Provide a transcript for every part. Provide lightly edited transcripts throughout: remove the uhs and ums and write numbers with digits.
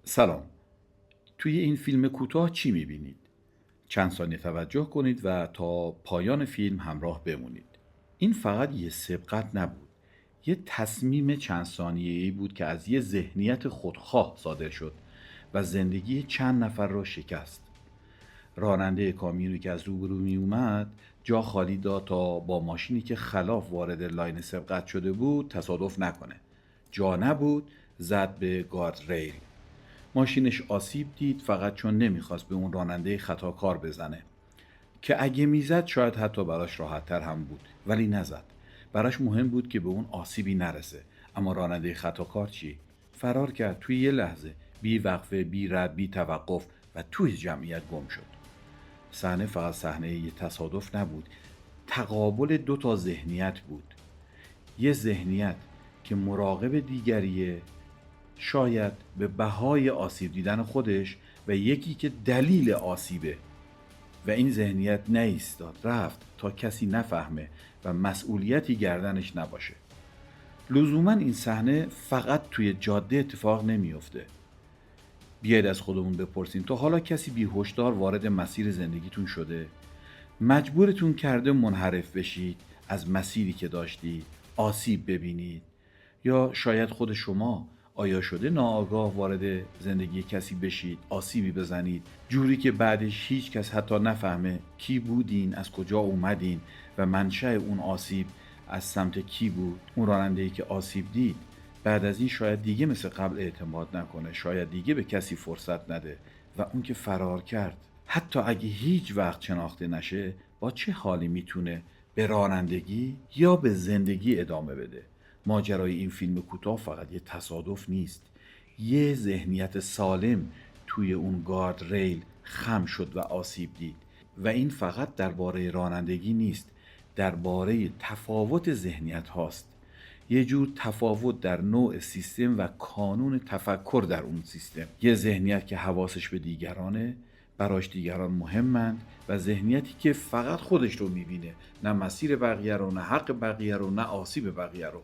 سلام. توی این فیلم کوتاه چی می‌بینید؟ چند ثانیه توجه کنید و تا پایان فیلم همراه بمونید. این فقط یه سبقت نبود. یه تصمیم چند ثانیه‌ای بود که از یه ذهنیت خودخواه صادر شد و زندگی چند نفر را شکست. راننده کامیونی که از روبرو می اومد جا خالی داد تا با ماشینی که خلاف وارد لاین سبقت شده بود تصادف نکنه. جا نبود، زد به گارد ریل. ماشینش آسیب دید فقط چون نمیخواست به اون راننده خطاکار بزنه که اگه میزد شاید حتی براش راحت‌تر هم بود، ولی نزد. براش مهم بود که به اون آسیبی نرسه. اما راننده خطاکار چی؟ فرار کرد توی یه لحظه، بی وقفه، بی رد، بی توقف، و توی جمعیت گم شد. صحنه فقط صحنه یه تصادف نبود، تقابل دو تا ذهنیت بود. یه ذهنیت که مراقب دیگریه، شاید به بهای آسیب دیدن خودش، و یکی که دلیل آسیبه و این ذهنیت نایستاد، رفت تا کسی نفهمه و مسئولیتی گردنش نباشه. لزوما این صحنه فقط توی جاده اتفاق نمیفته. بیاید از خودمون بپرسیم تا حالا کسی بی‌هشدار وارد مسیر زندگیتون شده؟ مجبورتون کرده منحرف بشید از مسیری که داشتید، آسیب ببینید؟ یا شاید خود شما آیا شده ناآگاه وارد زندگی کسی بشید، آسیبی بزنید، جوری که بعدش هیچ کس حتی نفهمه کی بودین، از کجا اومدین و منشأ اون آسیب از سمت کی بود؟ اون راننده‌ای که آسیب دید بعد از این شاید دیگه مثل قبل اعتماد نکنه، شاید دیگه به کسی فرصت نده، و اون که فرار کرد حتی اگه هیچ وقت شناخته نشه، با چه حالی میتونه به رانندگی یا به زندگی ادامه بده؟ ماجرای این فیلم کوتاه فقط یه تصادف نیست. یه ذهنیت سالم توی اون گارد ریل خم شد و آسیب دید، و این فقط درباره رانندگی نیست، درباره تفاوت ذهنیت هاست. یه جور تفاوت در نوع سیستم و کانون تفکر در اون سیستم. یه ذهنیت که حواسش به دیگرانه، براش دیگران مهمند، و ذهنیتی که فقط خودش رو میبینه، نه مسیر بقیه رو، نه حق بقیه رو، نه آسیب بقیه رو.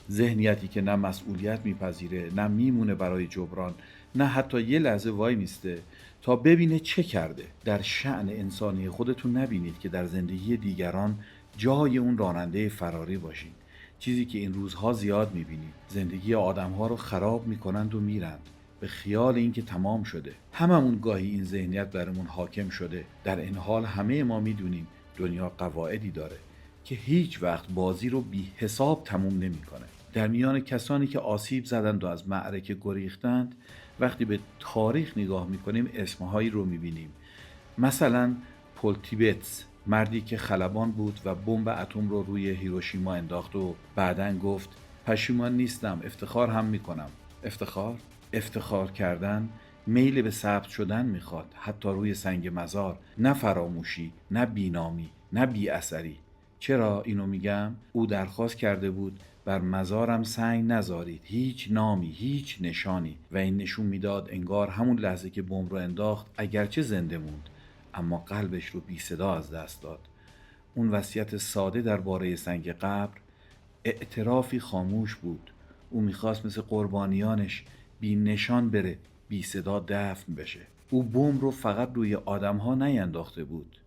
ذهنیتی که نه مسئولیت میپذیره، نه میمونه برای جبران، نه حتی یه لحظه وای میسته تا ببینه چه کرده. در شأن انسانی خودتون نبینید که در زندگی دیگران جای اون راننده فراری باشین. چیزی که این روزها زیاد میبینید، زندگی آدمها رو خراب میکنند و میرند به خیال اینکه تمام شده. هممون گاهی این ذهنیت برمون حاکم شده. در این حال همه ما میدونیم دنیا قواعدی داره که هیچ وقت بازی رو بی حساب تموم نمیکنه. در میان کسانی که آسیب زدند و از معرکه گریختند، وقتی به تاریخ نگاه میکنیم اسمهایی رو میبینیم. مثلا پل تیبتس، مردی که خلبان بود و بمب اتم رو روی هیروشیما انداخت و بعداً گفت پشیمان نیستم، افتخار هم میکنم. افتخار کردن میل به ثبت شدن میخواد، حتی روی سنگ مزار. نه فراموشی، نه بینامی، نه بی اثری. چرا اینو میگم؟ او درخواست کرده بود بر مزارم سنگ نذارید، هیچ نامی، هیچ نشانی، و این نشون میداد انگار همون لحظه که بمب رو انداخت اگرچه زنده موند، اما قلبش رو بی صدا از دست داد. اون وصیت ساده درباره سنگ قبر اعترافی خاموش بود. او میخواست مثل قربانیانش بی نشان بره، بی صدا دفن بشه. او بمب رو فقط روی آدمها نینداخته بود،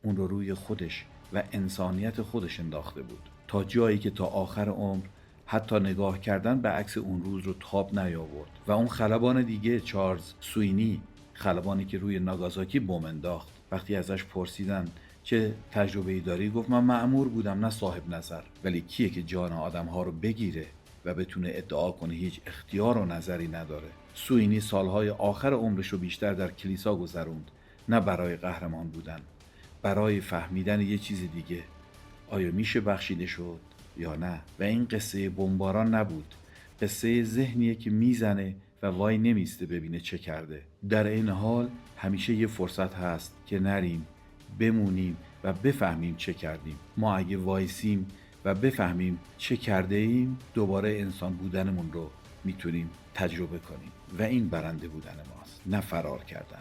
اون رو روی خودش و انسانیت خودش انداخته بود، تا جایی که تا آخر عمر حتی نگاه کردن به عکس اون روز رو تاب نیاورد. و اون خلبان دیگه، چارلز سوینی، خلبانی که روی ناگازاکی بمب انداخت، وقتی ازش پرسیدن چه تجربه‌ای داری، گفت من مأمور بودم، نه صاحب نظر. ولی کیه که جان آدم‌ها رو بگیره و بتونه ادعا کنه هیچ اختیار و نظری نداره؟ سوینی سالهای آخر عمرش رو بیشتر در کلیسا گذروند، نه برای قهرمان بودن، برای فهمیدن یه چیز دیگه: آیا میشه بخشیده شد یا نه؟ و این قصه بمباران نبود، قصه ذهنیه که میزنه و وای نمیسته ببینه چه کرده. در این حال همیشه یه فرصت هست که نریم، بمونیم و بفهمیم چه کردیم. ما اگه وایسیم و بفهمیم چه کرده ایم، دوباره انسان بودنمون رو میتونیم تجربه کنیم، و این برنده بودن ماست، نه فرار کردن.